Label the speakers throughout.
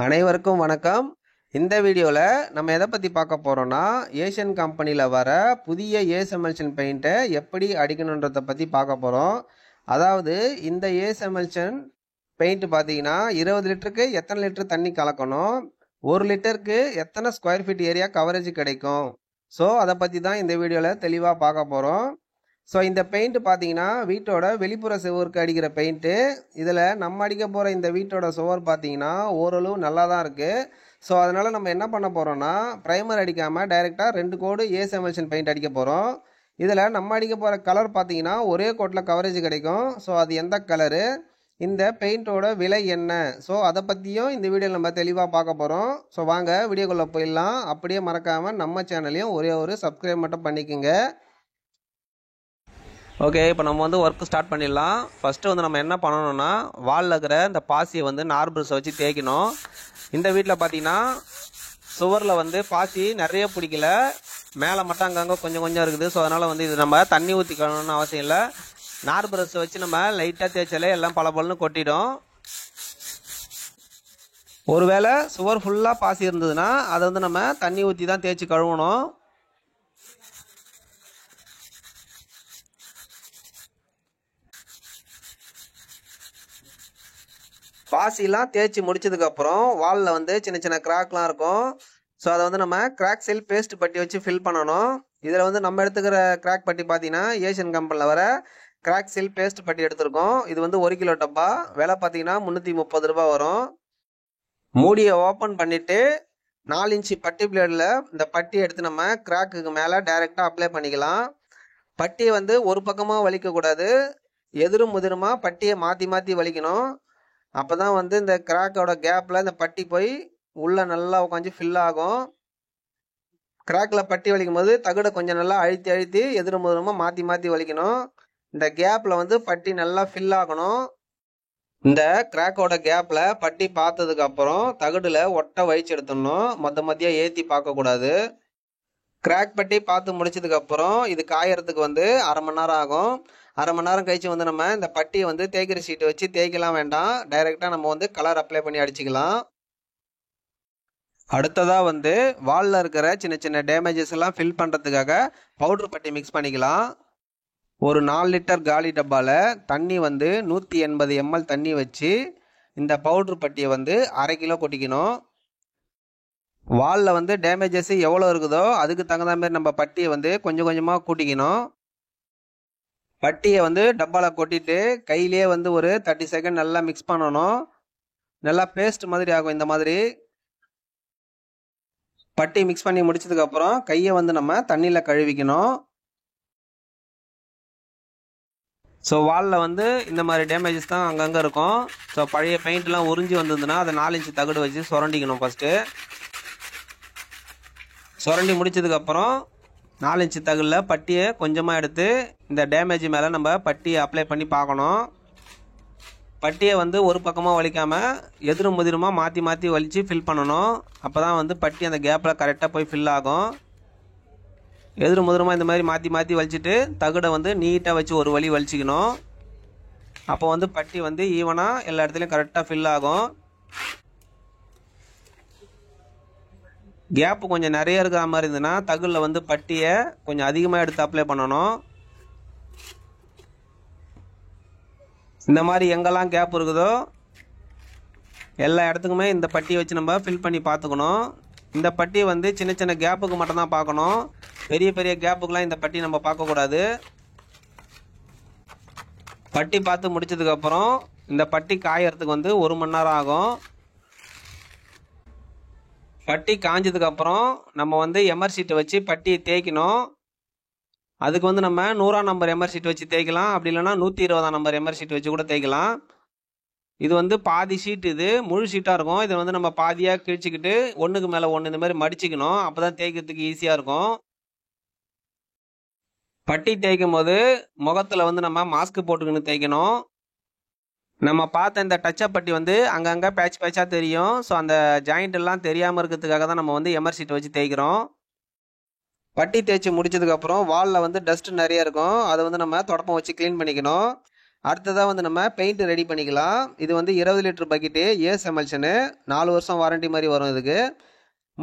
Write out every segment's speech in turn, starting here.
Speaker 1: அனைவருக்கும் வணக்கம். இந்த வீடியோவில் நம்ம எதை பற்றி பார்க்க போகிறோன்னா, ஏஷியன் கம்பெனியில் வர புதிய ஏஸ் எமல்ஷன் பெயிண்ட்டை எப்படி அடிக்கணுன்றதை பற்றி பார்க்க போகிறோம். அதாவது இந்த ஏஸ் எமல்ஷன் பெயிண்ட் பார்த்தீங்கன்னா 20 லிட்டருக்கு எத்தனை லிட்டர் தண்ணி கலக்கணும், 1 லிட்டருக்கு எத்தனை ஸ்கொயர் ஃபீட் ஏரியா கவரேஜ் கிடைக்கும். ஸோ அதை பற்றி தான் இந்த வீடியோவில் தெளிவாக பார்க்க போகிறோம். ஸோ இந்த பெயிண்ட் பார்த்தீங்கன்னா வீட்டோட வெளிப்புற சுவருக்கு அடிக்கிற பெயிண்ட்டு. இதில் நம்ம அடிக்க போகிற இந்த வீட்டோட சுவர் பார்த்தீங்கன்னா ஓரளவு நல்லா தான் இருக்குது. ஸோ அதனால் நம்ம என்ன பண்ண போகிறோன்னா, ப்ரைமர் அடிக்காமல் டைரெக்டாக 2 கோடு ஏஸ் எமல்ஷன் பெயிண்ட் அடிக்க போகிறோம். இதில் நம்ம அடிக்க போகிற கலர் பார்த்தீங்கன்னா ஒரே கோட்டில் கவரேஜ் கிடைக்கும். ஸோ அது எந்த கலரு, இந்த பெயிண்ட்டோட விலை என்ன, ஸோ அதை பற்றியும் இந்த வீடியோவில் நம்ம தெளிவாக பார்க்க போகிறோம். ஸோ வாங்க வீடியோக்குள்ளே போயிடலாம். அப்படியே மறக்காமல் நம்ம சேனலையும் ஒரே ஒரு சப்ஸ்கிரைப் மட்டும் பண்ணிக்கோங்க. ஓகே, இப்போ நம்ம வந்து ஒர்க்கு ஸ்டார்ட் பண்ணிடலாம். ஃபஸ்ட்டு வந்து நம்ம என்ன பண்ணணும்னா, வாலில் இருக்கிற இந்த பாசியை வந்து நார்பிள்ஸை வச்சு தேய்க்கணும். இந்த வீட்டில் பார்த்தீங்கன்னா சுவரில் வந்து பாசி நிறைய பிடிக்கல, மேலே மட்டும் அங்கங்கே கொஞ்சம் கொஞ்சம் இருக்குது. ஸோ அதனால் வந்து இது நம்ம தண்ணி ஊற்றி கழுவணும்னு அவசியம் இல்லை. நார்பிள்ஸை வச்சு நம்ம லைட்டாக தேய்ச்சாலே எல்லாம் பளபளன்னு கொட்டிடும். ஒருவேளை சுவர் ஃபுல்லாக பாசி இருந்ததுன்னா அதை வந்து நம்ம தண்ணி ஊற்றி தான் தேய்ச்சி கழுவணும். பாசிலாம் தேய்ச்சி முடிச்சதுக்கப்புறம் வாலில் வந்து சின்ன சின்ன கிராக்லாம் இருக்கும். ஸோ அதை வந்து நம்ம கிராக் சீல் பேஸ்ட் பட்டி வச்சு ஃபில் பண்ணணும். இதில் வந்து நம்ம எடுத்துக்கிற கிராக் பட்டி பார்த்தீங்கன்னா ஏஷியன் கம்பெனியில் வர கிராக் சீல் பேஸ்ட் பட்டி எடுத்திருக்கோம். இது வந்து 1 கிலோ டப்பா, விலை பார்த்தீங்கன்னா 330 ரூபா வரும். மூடியை ஓப்பன் பண்ணிவிட்டு 4 இன்ச்சு பட்டி பிளேடில் இந்த பட்டி எடுத்து நம்ம கிராக்குக்கு மேலே டைரெக்டாக அப்ளை பண்ணிக்கலாம். பட்டியை வந்து ஒரு பக்கமாக வலிக்கக்கூடாது, எதிரும் முதிருமா பட்டியை மாற்றி மாற்றி வலிக்கணும். அப்போ தான் வந்து இந்த கிராக்கோட கேப்பில் இந்த பட்டி போய் உள்ளே நல்லா உட்காந்து ஃபில் ஆகும். கிராக்கில் பட்டி வலிக்கும் போது தகுடை கொஞ்சம் நல்லா அழுத்தி அழுத்தி எதிரும் முதலுமாக மாற்றி மாற்றி வலிக்கணும். இந்த கேப்பில் வந்து பட்டி நல்லா ஃபில் ஆகணும். இந்த கிராக்கோட கேப்பில் பட்டி பார்த்ததுக்கப்புறம் தகுடில் ஒட்டை வழிச்சு எடுத்துடணும், மொத்தமாக ஏற்றி பார்க்கக்கூடாது. கிராக் பட்டி பார்த்து முடிச்சதுக்கப்புறம் இது காயறதுக்கு வந்து 1/2 மணி நேரம் ஆகும். 1/2 மணி நேரம் கழிச்சு வந்து நம்ம இந்த பட்டியை வந்து தேய்க்கிற ஷீட்டை வச்சு தேய்க்கலாம் வேண்டாம், டைரெக்டாக நம்ம வந்து கலர் அப்ளை பண்ணி அடிச்சுக்கலாம். அடுத்ததாக வந்து வாலில் இருக்கிற சின்ன சின்ன டேமேஜஸ் எல்லாம் ஃபில் பண்ணுறதுக்காக பவுட்ரு பட்டி மிக்ஸ் பண்ணிக்கலாம். ஒரு 4 லிட்டர் காலி டப்பாவில் தண்ணி வந்து 180 ml தண்ணி வச்சு இந்த பவுட்ரு பட்டியை வந்து 1/2 கிலோ கொட்டிக்கணும். வாலில் வந்து டேமேஜஸ் எவ்வளோ இருக்குதோ அதுக்கு தகுந்த மாதிரி நம்ம பட்டியை வந்து கொஞ்சம் கொஞ்சமாக கூட்டிக்கணும். பட்டியை வந்து டப்பாவில் கொட்டிட்டு கையிலேயே வந்து ஒரு 30 செகண்ட் நல்லா மிக்ஸ் பண்ணணும். நல்லா பேஸ்ட் மாதிரி ஆகும். இந்த மாதிரி பட்டி மிக்ஸ் பண்ணி முடிச்சதுக்கப்புறம் கையை வந்து நம்ம தண்ணியில் கழுவிக்கணும். ஸோ வாலில் வந்து இந்த மாதிரி டேமேஜஸ் தான் அங்கங்கே இருக்கும். ஸோ பழைய பெயிண்ட்லாம் உறிஞ்சி வந்ததுன்னா அதை 4 இன்ச்சு தகடு வச்சு சுரண்டிக்கணும். ஃபஸ்ட்டு சுரண்டி முடிச்சதுக்கப்புறம் 4 இன்ச்சு தகுடில் பட்டியை கொஞ்சமாக எடுத்து இந்த டேமேஜ் மேலே நம்ம பட்டியை அப்ளை பண்ணி பார்க்கணும். பட்டியை வந்து ஒரு பக்கமாக வலிக்காமல் எதிரும் முதிருமாக மாற்றி மாற்றி வலித்து ஃபில் பண்ணணும். அப்போ தான் வந்து பட்டி அந்த கேப்பில் கரெக்டாக போய் ஃபில் ஆகும். எதிரும் முதிருமாக இந்த மாதிரி மாற்றி மாற்றி வலிச்சிட்டு தகுடை வந்து நீட்டாக வச்சு ஒரு வலி வலிச்சிக்கணும். அப்போ வந்து பட்டி வந்து ஈவனாக எல்லா இடத்துலையும் கரெக்டாக ஃபில் ஆகும். கேப்பு கொஞ்சம் நிறைய இருக்கிற மாதிரி இருந்ததுன்னா தகுடில் வந்து பட்டியை கொஞ்சம் அதிகமாக எடுத்து அப்ளை பண்ணணும். இந்த மாதிரி எங்கெல்லாம் கேப் இருக்குதோ எல்லா இடத்துக்குமே இந்த பட்டியை வச்சு நம்ம ஃபில் பண்ணி பார்த்துக்கணும். இந்த பட்டி வந்து சின்ன சின்ன கேப்புக்கு மட்டும்தான் பார்க்கணும், பெரிய பெரிய கேப்புக்கெலாம் இந்த பட்டி நம்ம பார்க்கக்கூடாது. பட்டி பார்த்து முடிச்சதுக்கப்புறம் இந்த பட்டி காயறதுக்கு வந்து 1 மணி நேரம் ஆகும். பட்டி காஞ்சதுக்கப்புறம் நம்ம வந்து எமர் ஷீட்டை வச்சு பட்டியை தேய்க்கணும். அதுக்கு வந்து நம்ம 100ஆம் நம்பர் எமர் ஷீட் வச்சு தேய்க்கலாம், அப்படி இல்லைனா 120ஆம் நம்பர் எமர் ஷீட் வச்சு கூட தேய்க்கலாம். இது வந்து பாதி ஷீட், இது முழு ஷீட்டாக இருக்கும். இதை வந்து நம்ம பாதியாக கிழிச்சிக்கிட்டு ஒன்றுக்கு மேலே ஒன்று இந்த மாதிரி மடிச்சிக்கணும். அப்போ தான் தேய்க்கிறதுக்கு ஈஸியாக இருக்கும். பட்டி தேய்க்கும் போது முகத்தில் வந்து நம்ம மாஸ்க் போட்டுக்கின்னு தேய்க்கணும். நம்ம பார்த்த இந்த டச்சப் பட்டி வந்து அங்கங்கே பேட்ச் பேட்சாக தெரியும். ஸோ அந்த ஜாயிண்ட் எல்லாம் தெரியாமல் இருக்கிறதுக்காக தான் நம்ம வந்து எமர் ஷீட் வச்சு தேய்க்கிறோம். பட்டி தேய்ச்சி முடிச்சதுக்கப்புறம் வாலில் வந்து டஸ்ட் நிறைய இருக்கும், அதை வந்து நம்ம தொடப்பம் வச்சு க்ளீன் பண்ணிக்கணும். அடுத்ததாக வந்து நம்ம பெயிண்ட் ரெடி பண்ணிக்கலாம். இது வந்து 20 லிட்டர் பக்கெட்டு ஏஸ் எமல்ஷனு 4 வருஷம் வாரண்டி மாதிரி வரும். இதுக்கு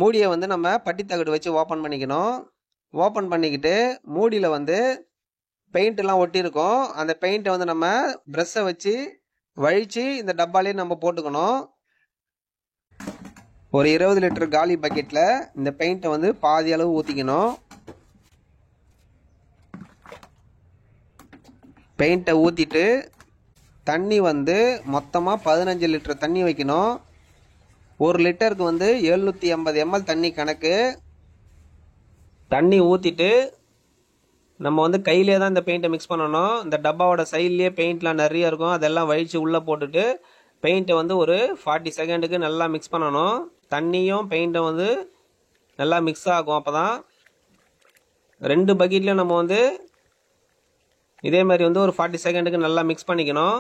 Speaker 1: மூடியை வந்து நம்ம பட்டி தகடு வச்சு ஓப்பன் பண்ணிக்கணும். ஓப்பன் பண்ணிக்கிட்டு மூடியில் வந்து பெயிண்ட்லாம் ஒட்டியிருக்கோம். அந்த பெயிண்ட்டை வந்து நம்ம ப்ரெஷ்ஷை வச்சு வழித்து இந்த டப்பாலே நம்ம போட்டுக்கணும். ஒரு 20 லிட்டர் காலி பக்கெட்டில் இந்த பெயிண்ட்டை வந்து பாதி அளவு ஊற்றிக்கணும். பெயிண்ட்டை ஊற்றிட்டு தண்ணி வந்து மொத்தமாக 15 லிட்டர் தண்ணி வைக்கணும். 1 லிட்டருக்கு வந்து 780 ml தண்ணி கணக்கு. தண்ணி ஊற்றிட்டு நம்ம வந்து கையிலே தான் இந்த பெயிண்ட்டை மிக்ஸ் பண்ணணும். இந்த டப்பாவோட சைட்லேயே பெயிண்ட்லாம் நிறைய இருக்கும். அதெல்லாம் வழித்து உள்ளே போட்டுட்டு பெயிண்ட்டை வந்து ஒரு 40 செகண்டுக்கு நல்லா மிக்ஸ் பண்ணணும். தண்ணியும் பெயிண்ட்டும் வந்து நல்லா மிக்ஸ் ஆகும். அப்போ தான் 2 பக்கெட்லேயும் நம்ம வந்து இதே மாதிரி வந்து ஒரு 40 செகண்டுக்கு நல்லா மிக்ஸ் பண்ணிக்கணும்.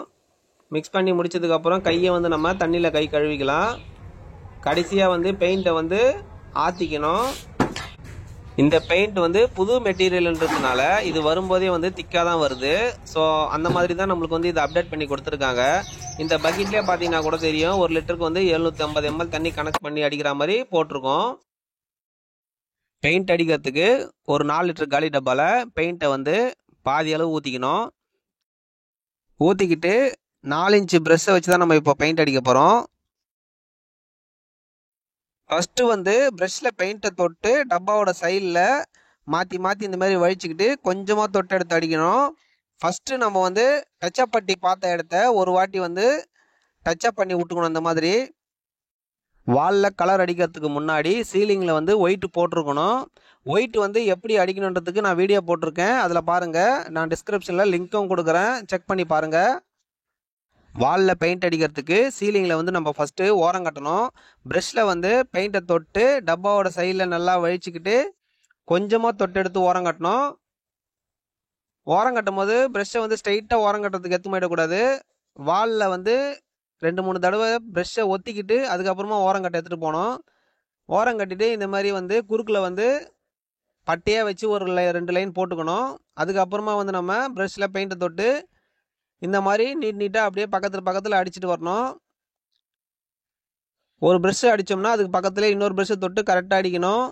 Speaker 1: மிக்ஸ் பண்ணி முடிச்சதுக்கப்புறம் கையை வந்து நம்ம தண்ணியில் கை கழுவிக்கலாம். கடைசியாக வந்து பெயிண்ட்டை வந்து ஆற்றிக்கணும். இந்த பெயிண்ட் வந்து புது மெட்டீரியல்ன்றதுனால இது வரும்போதே வந்து திக்காக தான் வருது. ஸோ அந்த மாதிரி தான் நம்மளுக்கு வந்து இதை அப்டேட் பண்ணி கொடுத்துருக்காங்க. இந்த பக்கெட்லேயே பார்த்தீங்கன்னா கூட தெரியும், 1 லிட்டருக்கு வந்து 750 ml தண்ணி கனெக்ட் பண்ணி அடிக்கிற மாதிரி போட்டிருக்கோம். பெயிண்ட் அடிக்கிறதுக்கு ஒரு 4 லிட்டர் காலி டப்பாவில் பெயிண்ட்டை வந்து பாதி அளவு ஊற்றிக்கணும். ஊற்றிக்கிட்டு 4 இன்ச்சு ப்ரெஷ்ஷை வச்சு தான் நம்ம இப்போ பெயிண்ட் அடிக்க போகிறோம். ஃபஸ்ட்டு வந்து ப்ரெஷ்ஷில் பெயிண்ட்டை தொட்டு டப்பாவோட சைடில் மாற்றி மாற்றி இந்த மாதிரி வழிச்சிக்கிட்டு கொஞ்சமாக தொட்டு எடுத்து அடிக்கணும். ஃபஸ்ட்டு நம்ம வந்து டச்சப் பட்டி பார்த்த இடத்த ஒரு வாட்டி வந்து டச்சப் பண்ணி விட்டுக்கணும். இந்த மாதிரி வாலில் கலர் அடிக்கிறதுக்கு முன்னாடி சீலிங்கில் வந்து ஒயிட் போட்டிருக்கணும். ஒயிட் வந்து எப்படி அடிக்கணுன்றதுக்கு நான் வீடியோ போட்டிருக்கேன், அதில் பாருங்கள். நான் டிஸ்கிரிப்ஷனில் லிங்க்கும் கொடுக்குறேன், செக் பண்ணி பாருங்கள். வாலில் பெயிண்ட் அடிக்கிறதுக்கு சீலிங்கில் வந்து நம்ம ஃபஸ்ட்டு ஓரம் கட்டணும். ப்ரெஷ்ஷில் வந்து பெயிண்ட்டை தொட்டு டப்பாவோட சைடில் நல்லா வழிச்சிக்கிட்டு கொஞ்சமாக தொட்டு எடுத்து ஓரம் கட்டணும். ஓரம் கட்டும் போது ப்ரெஷ்ஷை வந்து ஸ்ட்ரைட்டாக ஓரம் கட்டுறதுக்கு எத்து மாட்டக்கூடாது. வாலில் வந்து 2-3 தடவை ப்ரெஷ்ஷை ஒத்திக்கிட்டு அதுக்கப்புறமா ஓரம் கட்ட எடுத்துகிட்டு போகணும். ஓரம் கட்டிட்டு இந்த மாதிரி வந்து குறுக்கில் வந்து பட்டையாக வச்சு ஒரு 2 லைன் போட்டுக்கணும். அதுக்கப்புறமா வந்து நம்ம ப்ரெஷ்ஷில் பெயிண்ட்டை தொட்டு இந்த மாதிரி நீட்டாக அப்படியே பக்கத்தில் அடிச்சுட்டு வரணும். ஒரு ப்ரெஷ்ஷை அடித்தோம்னா அதுக்கு பக்கத்துலேயே இன்னொரு ப்ரெஷ்ஷை தொட்டு கரெக்டாக அடிக்கணும்.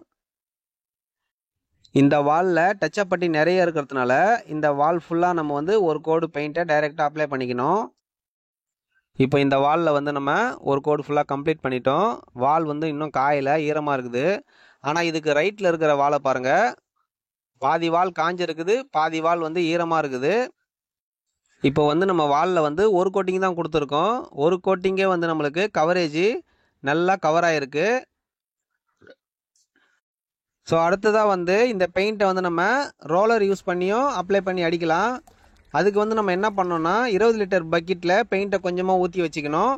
Speaker 1: இந்த வாலில் டச்சப் பட்டி நிறைய இருக்கிறதுனால இந்த வால் ஃபுல்லாக நம்ம வந்து ஒரு கோடு பெயிண்ட்டை டைரெக்டாக அப்ளை பண்ணிக்கணும். இப்போ இந்த வாலில் வந்து நம்ம ஒரு கோடு ஃபுல்லாக கம்ப்ளீட் பண்ணிட்டோம். வால் வந்து இன்னும் காயில் ஈரமாக இருக்குது. ஆனால் இதுக்கு ரைட்டில் இருக்கிற வாலை பாருங்கள், பாதி வால் காஞ்சிருக்குது, பாதி வால் வந்து ஈரமாக இருக்குது. இப்போ வந்து நம்ம வாலில் வந்து ஒரு கோட்டிங் தான் கொடுத்துருக்கோம். ஒரு கோட்டிங்கே வந்து நம்மளுக்கு கவரேஜ் நல்லா கவர் ஆகிருக்கு. ஸோ அடுத்ததாக வந்து இந்த பெயிண்ட்டை வந்து நம்ம ரோலர் யூஸ் பண்ணியும் அப்ளை பண்ணி அடிக்கலாம். அதுக்கு வந்து நம்ம என்ன பண்ணோம்னா 20 லிட்டர் பக்கெட்டில் பெயிண்ட்டை கொஞ்சமாக ஊற்றி வச்சுக்கணும்.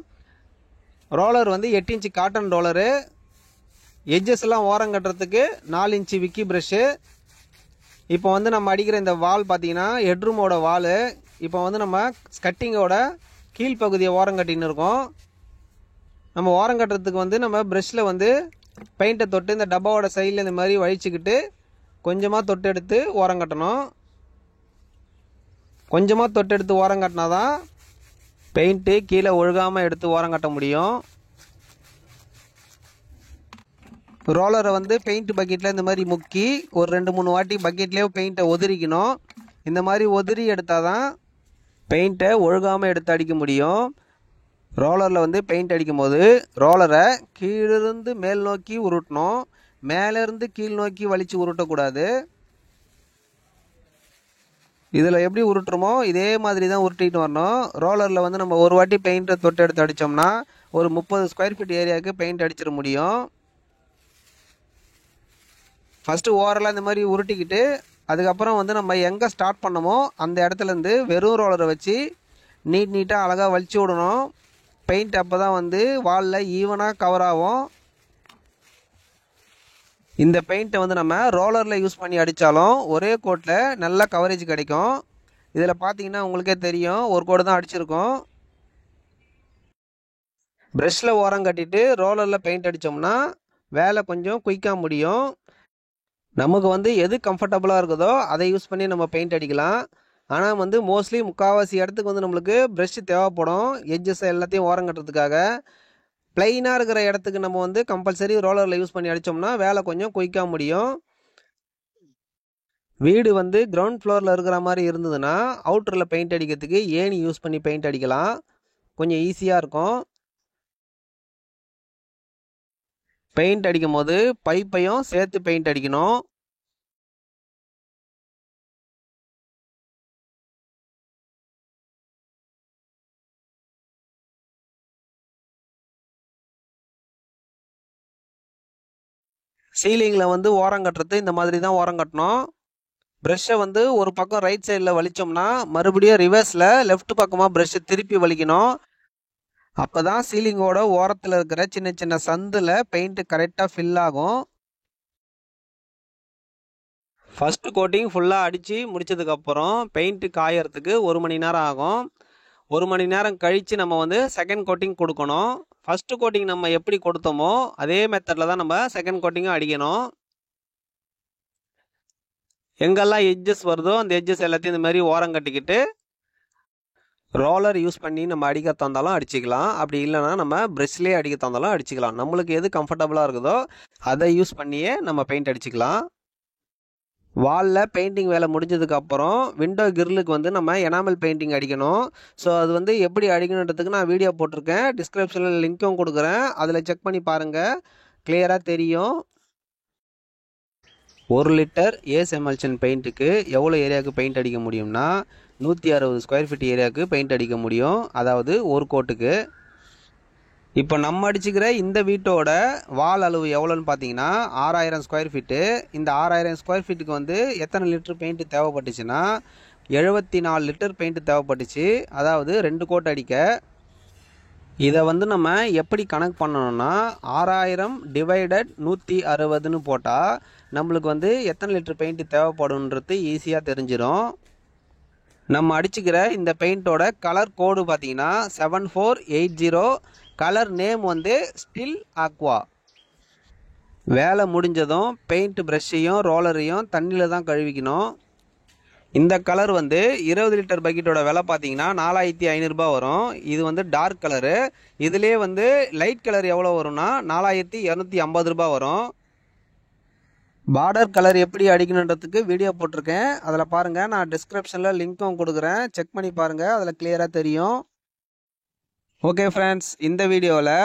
Speaker 1: ரோலர் வந்து 8 இன்ச்சு காட்டன் ரோலரு. எட்ஜஸ் எல்லாம் ஓரம் கட்டுறதுக்கு 4 இன்ச்சு விக்கி ப்ரெஷ்ஷு. இப்போ வந்து நம்ம அடிக்கிற இந்த வால் பார்த்தீங்கன்னா ஹெட்ரூமோட வால். இப்போ வந்து நம்ம ஸ்கட்டிங்கோட கீழ்ப்பகுதியை ஓரம் கட்டின்னு இருக்கோம். நம்ம ஓரம் கட்டுறதுக்கு வந்து நம்ம ப்ரெஷ்ஷில் வந்து பெயிண்ட்டை தொட்டு இந்த டப்பாவோட சைடில் இந்த மாதிரி வழிச்சிக்கிட்டு கொஞ்சமாக தொட்டு எடுத்து ஓரம் கட்டணும். கொஞ்சமாக தொட்டு எடுத்து ஓரம் கட்டினா தான் பெயிண்ட்டு கீழே ஒழுகாமல் எடுத்து ஓரம் கட்ட முடியும். ரோலரை வந்து பெயிண்ட் பக்கெட்டில் இந்த மாதிரி முக்கி ஒரு 2-3 வாட்டி பக்கெட்லேயே பெயிண்ட்டை ஒதுரிக்கணும். இந்த மாதிரி ஒதுரி எடுத்தால் தான் பெயிண்ட்டை ஒழுகாமல் எடுத்து அடிக்க முடியும். ரோலரில் வந்து பெயிண்ட் அடிக்கும் போது ரோலரை கீழிருந்து மேல் நோக்கி உருட்டணும், மேலேருந்து கீழ் நோக்கி வலிச்சு உருட்டக்கூடாது. இதில் எப்படி உருட்டுறோமோ இதே மாதிரி தான் உருட்டிட்டு வரணும். ரோலரில் வந்து நம்ம ஒரு வாட்டி பெயிண்ட்டை தொட்டு எடுத்து அடித்தோம்னா ஒரு 30 ஸ்கொயர் ஃபீட் ஏரியாவுக்கு பெயிண்ட் அடிச்சிட முடியும். ஃபஸ்ட்டு ஓவரெல்லாம் இந்த மாதிரி உருட்டிக்கிட்டு அதுக்கப்புறம் வந்து நம்ம எங்கே ஸ்டார்ட் பண்ணமோ அந்த இடத்துலேருந்து வெறும் ரோலரை வச்சு நீட்டாக அழகாக வலிச்சு விடணும். பெயிண்ட் அப்போ தான் வந்து வாலில் ஈவனாக கவர் ஆகும். இந்த பெயிண்ட்டை வந்து நம்ம ரோலரில் யூஸ் பண்ணி அடித்தாலும் ஒரே கோட்டில் நல்ல கவரேஜ் கிடைக்கும். இதில் பார்த்தீங்கன்னா உங்களுக்கே தெரியும், ஒரு கோடு தான் அடிச்சிருக்கோம். ப்ரெஷ்ஷில் ஓரம் கட்டிட்டு ரோலரில் பெயிண்ட் அடித்தோம்னா வேலை கொஞ்சம் குயிக்காக முடியும். நமக்கு வந்து எது கம்ஃபர்டபுளாக இருக்குதோ அதை யூஸ் பண்ணி நம்ம பெயிண்ட் அடிக்கலாம். ஆனால் வந்து மோஸ்ட்லி முக்கால்வாசி இடத்துக்கு வந்து நம்மளுக்கு ப்ரஷ் தேவைப்படும் எட்ஜஸ் எல்லாத்தையும் ஓரம் கட்டுறதுக்காக. பிளைனாக இருக்கிற இடத்துக்கு நம்ம வந்து கம்பல்சரி ரோலரில் யூஸ் பண்ணி அடித்தோம்னா வேலை கொஞ்சம் குயிக்காக முடியும். வீடு வந்து கிரவுண்ட் ஃப்ளோரில் இருக்கிற மாதிரி இருந்ததுன்னா அவுட்டரில் பெயிண்ட் அடிக்கிறதுக்கு ஏணி யூஸ் பண்ணி பெயிண்ட் அடிக்கலாம், கொஞ்சம் ஈஸியாக இருக்கும். பெயிண்ட் அடிக்கும் போது பைப்பையும் சேர்த்து பெயிண்ட் அடிக்கணும். சீலிங்கில் வந்து ஓரம் கட்டுறது இந்த மாதிரி தான் ஓரம் கட்டணும். ப்ரஷ்ஷை வந்து ஒரு பக்கம் ரைட் சைடில் வலிச்சோம்னா மறுபடியும் ரிவர்ஸில் லெஃப்ட் பக்கமாக ப்ரஷ்ஷை திருப்பி வலிக்கணும். அப்போ தான் சீலிங்கோட ஓரத்தில் இருக்கிற சின்ன சின்ன சந்தில் பெயிண்ட்டு கரெக்டாக ஃபில் ஆகும். ஃபஸ்ட்டு கோட்டிங் ஃபுல்லாக அடித்து முடித்ததுக்கப்புறம் பெயிண்ட்டு காயறதுக்கு 1 மணி நேரம் ஆகும். 1 மணி நேரம் கழித்து நம்ம வந்து செகண்ட் கோட்டிங் கொடுக்கணும். ஃபஸ்ட்டு கோட்டிங் நம்ம எப்படி கொடுத்தோமோ அதே மெத்தடில் தான் நம்ம செகண்ட் கோட்டிங்கும் அடிக்கணும். எங்கெல்லாம் எட்ஜஸ் வருதோ அந்த எட்ஜஸ் எல்லாத்தையும் இந்த மாதிரி ஓரம் கட்டிக்கிட்டு ரோலர் யூஸ் பண்ணி நம்ம அடிக்க தந்தாலும் அடிச்சிக்கலாம், அப்படி இல்லைனா நம்ம ப்ரெஷ்லேயே அடிக்க தந்தாலும் அடிச்சிக்கலாம். நம்மளுக்கு எது கம்ஃபர்டபுளாக இருக்குதோ அதை யூஸ் பண்ணியே நம்ம பெயிண்ட் அடிச்சிக்கலாம். வாலில் பெயிண்டிங் வேலை முடிஞ்சதுக்கப்புறம் விண்டோ கிரிலுக்கு வந்து நம்ம எனாமல் பெயிண்டிங் அடிக்கணும். ஸோ அது வந்து எப்படி அடிக்கணுன்றதுக்கு நான் வீடியோ போட்டிருக்கேன், டிஸ்கிரிப்ஷனில் லிங்க்கும் கொடுக்குறேன், அதில் செக் பண்ணி பாருங்கள், கிளியராக தெரியும். 1 லிட்டர் ஏஸ் எமல்ஷன் பெயிண்ட்டுக்கு எவ்வளோ ஏரியாவுக்கு பெயிண்ட் அடிக்க முடியும்னா 160 ஸ்கொயர் ஃபீட் ஏரியாவுக்கு பெயிண்ட் அடிக்க முடியும், அதாவது ஒரு கோட்டுக்கு. இப்போ நம்ம அடிச்சுக்கிற இந்த வீட்டோட வால் அளவு எவ்வளோன்னு பார்த்தீங்கன்னா 6000 ஸ்கொயர் ஃபீட்டு. இந்த 6000 ஸ்கொயர் ஃபீட்டுக்கு வந்து எத்தனை லிட்டர் பெயிண்ட் தேவைப்பட்டுச்சுன்னா 74 லிட்டர் பெயிண்ட் தேவைப்பட்டுச்சு, அதாவது 2 கோட் அடிக்க. இதை வந்து நம்ம எப்படி கணக்கு பண்ணணும்னா 6000 டிவைடட் 160ன்னு போட்டால் நம்மளுக்கு வந்து எத்தனை லிட்டர் பெயிண்ட் தேவைப்படுன்றது ஈஸியாக தெரிஞ்சிடும். நம்ம அடிச்சுக்கிற இந்த பெயிண்டோட கலர் கோடு பார்த்தீங்கன்னா 7480. கலர் நேம் வந்து ஸ்டில் ஆக்வா. வேலை முடிஞ்சதும் பெயிண்ட் ப்ரஷ்ஷையும் ரோலரையும் தண்ணியில் தான் கழுவிக்கணும். இந்த கலர் வந்து 20 லிட்டர் பக்கெட்டோட விலை பார்த்தீங்கன்னா 4500 வரும். இது வந்து டார்க் கலரு. இதுலேயே வந்து லைட் கலர் எவ்வளோ வரும்னா 4250 வரும். பார்டர் கலர் எப்படி அடிக்கணுன்றதுக்கு வீடியோ போட்டிருக்கேன், அதில் பாருங்கள், நான் டிஸ்கிரிப்ஷனில் லிங்க்கும் கொடுக்குறேன், செக் பண்ணி பாருங்கள், அதில் கிளியராக தெரியும். ஓகே ஃப்ரெண்ட்ஸ், இந்த வீடியோவில்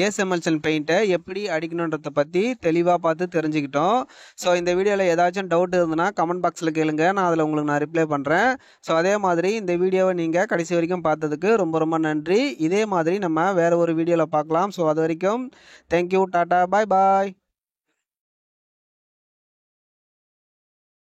Speaker 1: ஏஸ் எமல்ஷன் பெயிண்ட்டை எப்படி அடிக்கணுன்றதை பற்றி தெளிவாக பார்த்து தெரிஞ்சுக்கிட்டோம். ஸோ இந்த வீடியோவில் ஏதாச்சும் டவுட் இருந்ததுன்னா கமெண்ட் பாக்ஸில் கேளுங்க, நான் அதில் உங்களுக்கு நான் ரிப்ளை பண்ணுறேன். ஸோ அதே மாதிரி இந்த வீடியோவை நீங்கள் கடைசி வரைக்கும் பார்த்ததுக்கு ரொம்ப ரொம்ப நன்றி. இதே மாதிரி நம்ம வேறு ஒரு வீடியோவில் பார்க்கலாம். ஸோ அது வரைக்கும் தேங்க்யூ, டாட்டா, பாய் பாய்.